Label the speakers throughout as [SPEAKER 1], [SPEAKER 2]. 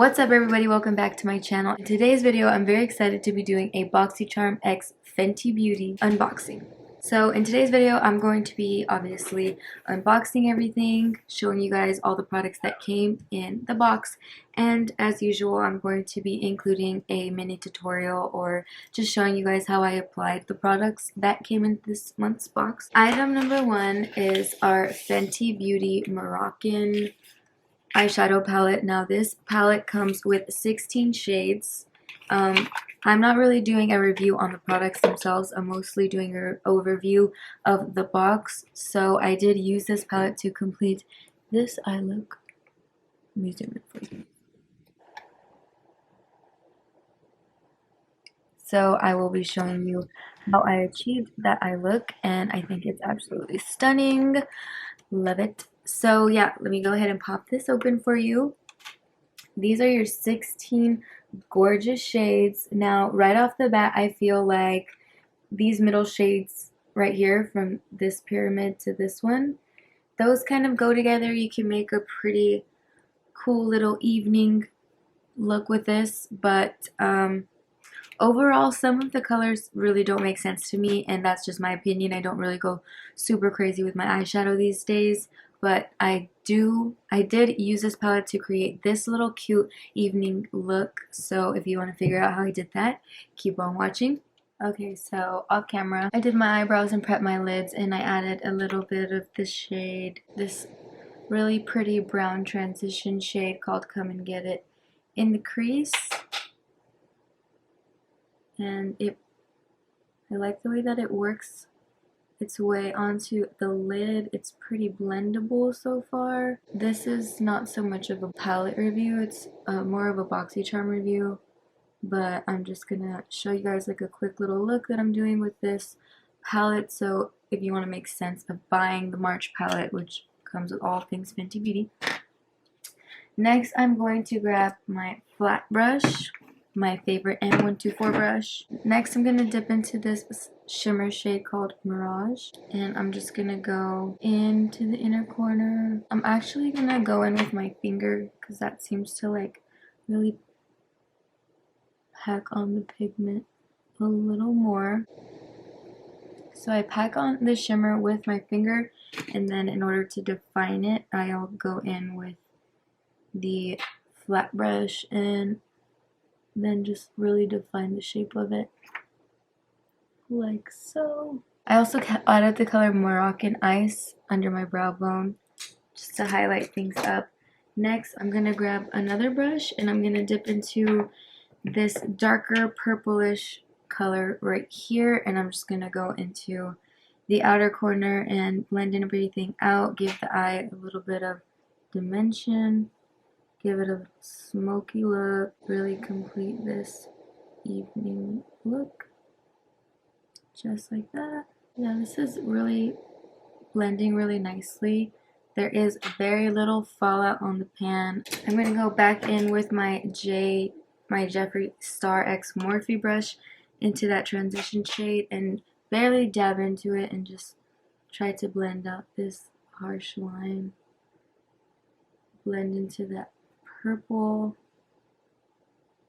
[SPEAKER 1] What's up everybody, welcome back to my channel. In today's video, I'm very excited to be doing a Boxycharm x Fenty Beauty unboxing. So in today's video, I'm going to be obviously unboxing everything, showing you guys all the products that came in the box, and as usual, I'm going to be including a mini tutorial or just showing you guys how I applied the products that came in this month's box. Item number one is our Fenty Beauty Moroccan eyeshadow palette. Now this palette comes with 16 shades. I'm not really doing a review on the products themselves. I'm mostly doing an overview of the box. So I did use this palette to complete this eye look. Let me zoom in for you. So I will be showing you how I achieved that eye look, and I think it's absolutely stunning. Love it. So yeah, let me go ahead and pop this open for you. These are your 16 gorgeous shades. Now, right off the bat, I feel like these middle shades right here, from this pyramid to this one, those kind of go together. You can make a pretty cool little evening look with this, but overall, some of the colors really don't make sense to me, and that's just my opinion. I don't really go super crazy with my eyeshadow these days, but I did use this palette to create this little cute evening look. So if you want to figure out how I did that, keep on watching. Okay, so off camera, I did my eyebrows and prepped my lids, and I added a little bit of this shade, this really pretty brown transition shade called Come and Get It, in the crease. And I like the way that it works its way onto the lid. It's pretty blendable so far. This is not so much of a palette review, it's more of a Boxycharm review, but I'm just gonna show you guys like a quick little look that I'm doing with this palette. So if you want to make sense of buying the March palette, which comes with all things Fenty Beauty. Next, I'm going to grab my flat brush, my favorite M124 brush. Next, I'm going to dip into this shimmer shade called Mirage, and I'm just going to go into the inner corner. I'm actually going to go in with my finger because that seems to like really pack on the pigment a little more. So I pack on the shimmer with my finger, and then in order to define it, I'll go in with the flat brush and then just really define the shape of it, like so. I also added the color Moroccan Ice under my brow bone, just to highlight things up. Next, I'm going to grab another brush, and I'm going to dip into this darker purplish color right here, and I'm just going to go into the outer corner and blend everything out, give the eye a little bit of dimension, give it a smoky look, really complete this evening look, just like that. Yeah, this is really blending really nicely. There is very little fallout on the pan. I'm going to go back in with my Jeffree Star X Morphe brush into that transition shade and barely dab into it and just try to blend out this harsh line. Blend into that purple.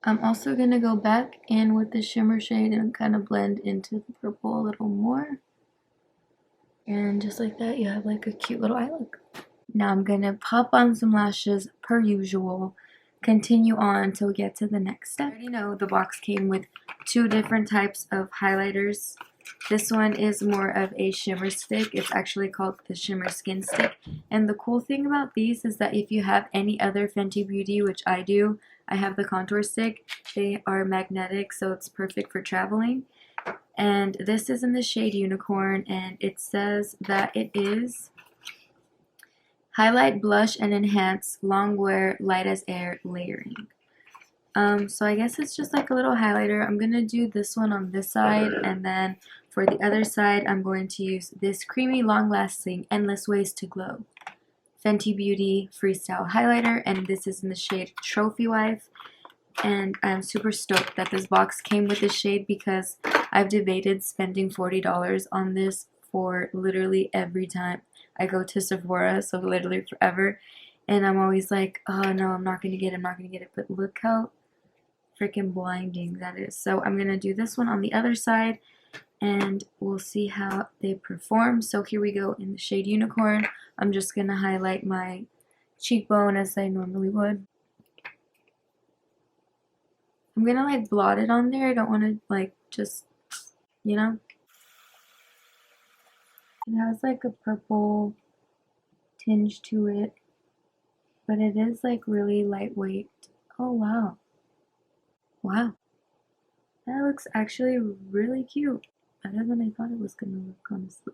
[SPEAKER 1] I'm also going to go back in with the shimmer shade and kind of blend into the purple a little more. And just like that, you have like a cute little eye look. Now I'm going to pop on some lashes per usual. Continue on until we get to the next step. I already know the box came with two different types of highlighters. This one is more of a shimmer stick. It's actually called the Shimmer Skin Stick. And the cool thing about these is that if you have any other Fenty Beauty, which I do, I have the contour stick. They are magnetic, so it's perfect for traveling. And this is in the shade Unicorn, and it says that it is highlight, blush, and enhance long wear, light as air layering. So I guess it's just like a little highlighter. I'm going to do this one on this side, and then for the other side, I'm going to use this creamy, long-lasting, Endless Ways to Glow Fenty Beauty Freestyle Highlighter, and this is in the shade Trophy Wife. And I'm super stoked that this box came with this shade because I've debated spending $40 on this for literally every time I go to Sephora, so literally forever. And I'm always like, oh no, I'm not gonna get it, I'm not gonna get it. But look how freaking blinding that is. So I'm gonna do this one on the other side and we'll see how they perform. So here we go in the shade Unicorn. I'm just gonna highlight my cheekbone as I normally would. I'm gonna like blot it on there. I don't want to like just, you know. It has like a purple tinge to it, but it is like really lightweight. Oh wow. Wow. That looks actually really cute. Better than I thought it was gonna look, honestly.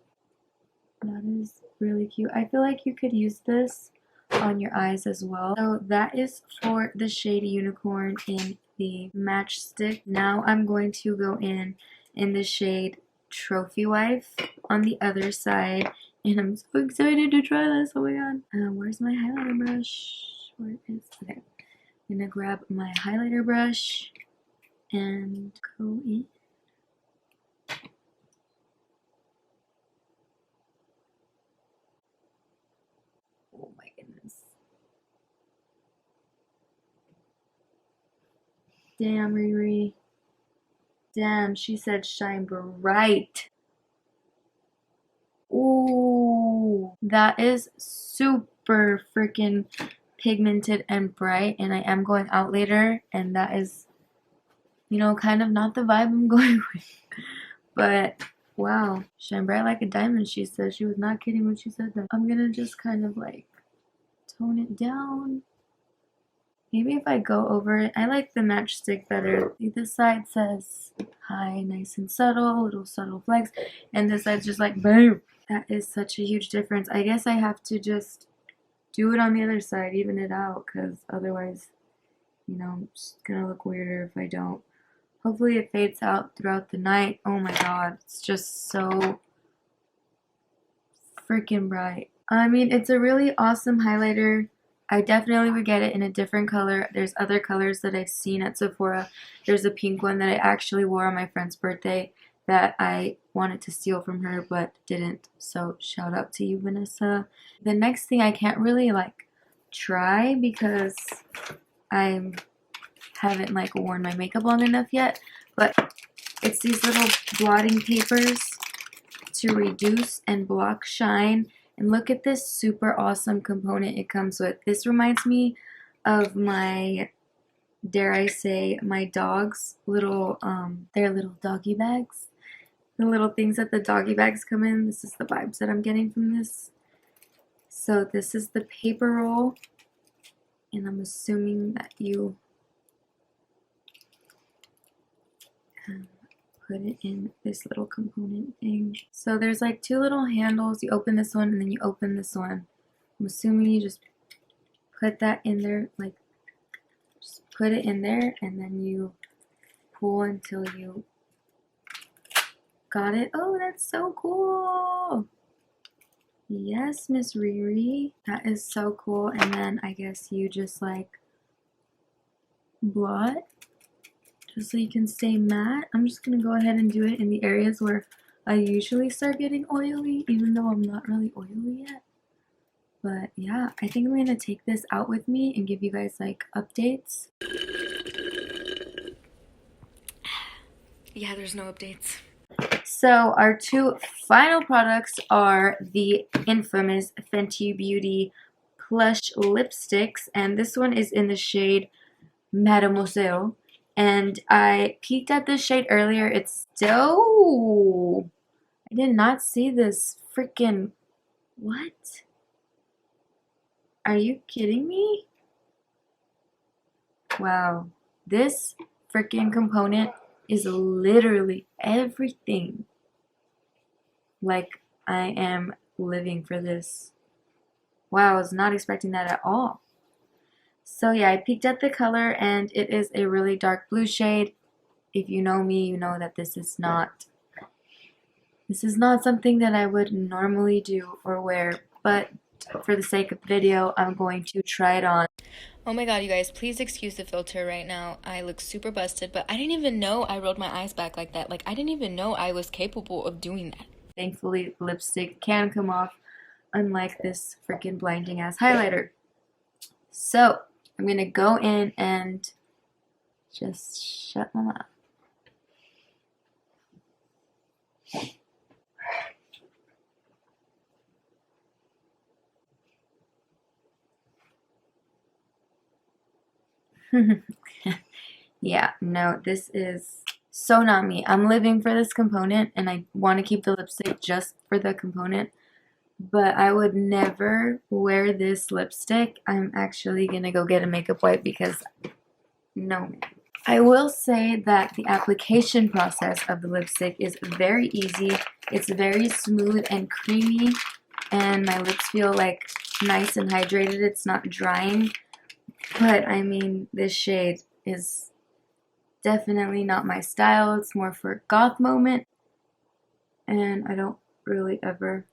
[SPEAKER 1] That is really cute. I feel like you could use this on your eyes as well. So that is for the shade Unicorn in the Matchstick. Now I'm going to go in the shade Trophy Wife on the other side. And I'm so excited to try this. Oh my god. Where's my highlighter brush? Where is it? Okay. I'm gonna grab my highlighter brush and go in. Oh my goodness. Damn, Riri. Damn, she said shine bright. Ooh, that is super freaking pigmented and bright, and I am going out later, and that is, you know, kind of not the vibe I'm going with. But wow, shine bright like a diamond, she said. She was not kidding when she said that. I'm gonna just kind of like tone it down. Maybe if I go over it, I like the Matchstick better. This side says hi, nice and subtle, little subtle flex, and this side's just like boom. That is such a huge difference. I guess I have to just do it on the other side, even it out, because otherwise, you know, it's gonna look weirder if I don't. Hopefully it fades out throughout the night. Oh my god, it's just so freaking bright. I mean, it's a really awesome highlighter. I definitely would get it in a different color. There's other colors that I've seen at Sephora. There's a pink one that I actually wore on my friend's birthday that I wanted to steal from her but didn't. So shout out to you, Vanessa. The next thing I can't really like try because I haven't like worn my makeup long enough yet, but it's these little blotting papers to reduce and block shine. And look at this super awesome component it comes with. This reminds me of my, dare I say, my dog's little, their little doggy bags. The little things that the doggy bags come in. This is the vibes that I'm getting from this. So this is the paper roll. And I'm assuming that you put it in this little component thing. So there's like two little handles. You open this one and then you open this one. I'm assuming you just put that in there, like just put it in there and then you pull until you got it. Oh, that's so cool. Yes, Miss Riri. That is so cool. And then I guess you just like blot just so you can stay matte. I'm just gonna go ahead and do it in the areas where I usually start getting oily, even though I'm not really oily yet. But yeah, I think I'm gonna take this out with me and give you guys like updates. Yeah, there's no updates. So our two final products are the infamous Fenty Beauty Plush Lipsticks, and this one is in the shade Mademoiselle. And I peeked at this shade earlier. It's still... I did not see this freaking... What? Are you kidding me? Wow. This freaking component is literally everything. Like, I am living for this. Wow, I was not expecting that at all. So yeah, I peeked at the color and it is a really dark blue shade. If you know me, you know that this is not something that I would normally do or wear, but for the sake of the video, I'm going to try it on. Oh my god, you guys, please excuse the filter right now. I look super busted, but I didn't even know I rolled my eyes back like that. Like, I didn't even know I was capable of doing that. Thankfully, lipstick can come off, unlike this freaking blinding ass highlighter. So I'm gonna go in and just shut my mouth. Yeah, no, this is so not me. I'm living for this component and I want to keep the lipstick just for the component, but I would never wear this lipstick. I'm actually gonna go get a makeup wipe because no. I will say that the application process of the lipstick is very easy. It's very smooth and creamy, and my lips feel like nice and hydrated. It's not drying, but I mean, this shade is definitely not my style. It's more for a goth moment, and I don't really ever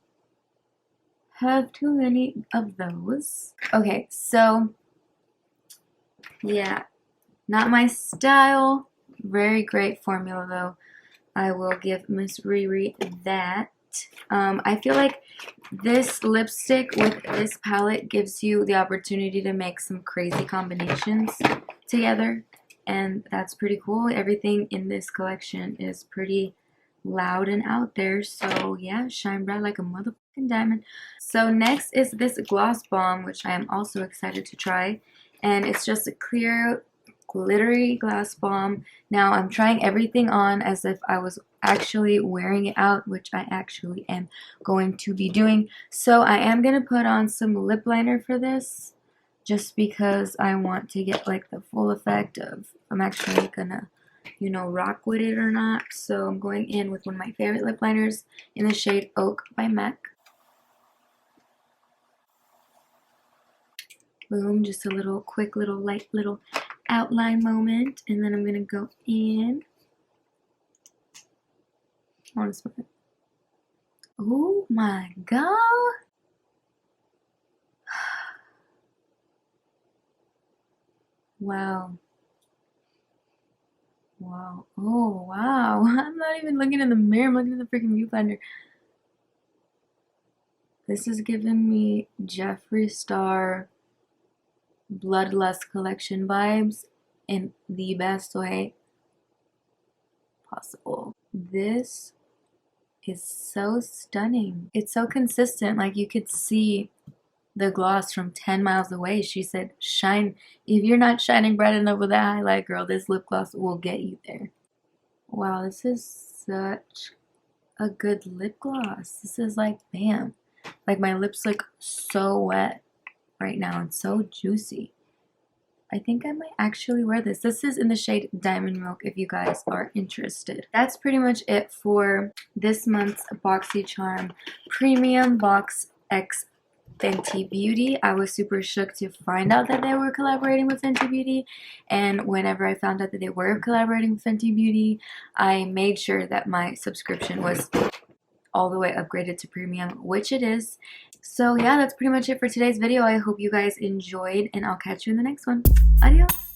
[SPEAKER 1] have too many of those. Okay, so yeah, not my style. Very great formula though. I will give Miss Riri that. I feel like this lipstick with this palette gives you the opportunity to make some crazy combinations together, and that's pretty cool. Everything in this collection is pretty loud and out there, so yeah, shine bright like a motherfucking diamond. So next is this gloss bomb, which I am also excited to try, and it's just a clear glittery gloss bomb. Now I'm trying everything on as if I was actually wearing it out, which I actually am going to be doing. So I am going to put on some lip liner for this, just because I want to get like the full effect of I'm actually gonna, you know, rock with it or not. So I'm going in with one of my favorite lip liners in the shade Oak by MAC. Boom, just a little quick little light little outline moment, and then I'm gonna go in. I want to smell it. Oh my god! Wow. Wow. Oh wow. I'm not even looking in the mirror, I'm looking at the freaking viewfinder. This is giving me Jeffree Star Bloodlust collection vibes in the best way possible. This is so stunning. It's so consistent, like you could see the gloss from 10 miles away. She said, shine. If you're not shining bright enough with that highlight, girl, this lip gloss will get you there. Wow, this is such a good lip gloss. This is like, bam. Like my lips look so wet right now and so juicy. I think I might actually wear this. This is in the shade Diamond Milk if you guys are interested. That's pretty much it for this month's Boxycharm Premium Box X Fenty Beauty. I was super shook to find out that they were collaborating with Fenty Beauty, and whenever I found out that they were collaborating with Fenty Beauty, I made sure that my subscription was all the way upgraded to premium, which it is. So yeah, that's pretty much it for today's video. I hope you guys enjoyed, and I'll catch you in the next one. Adios!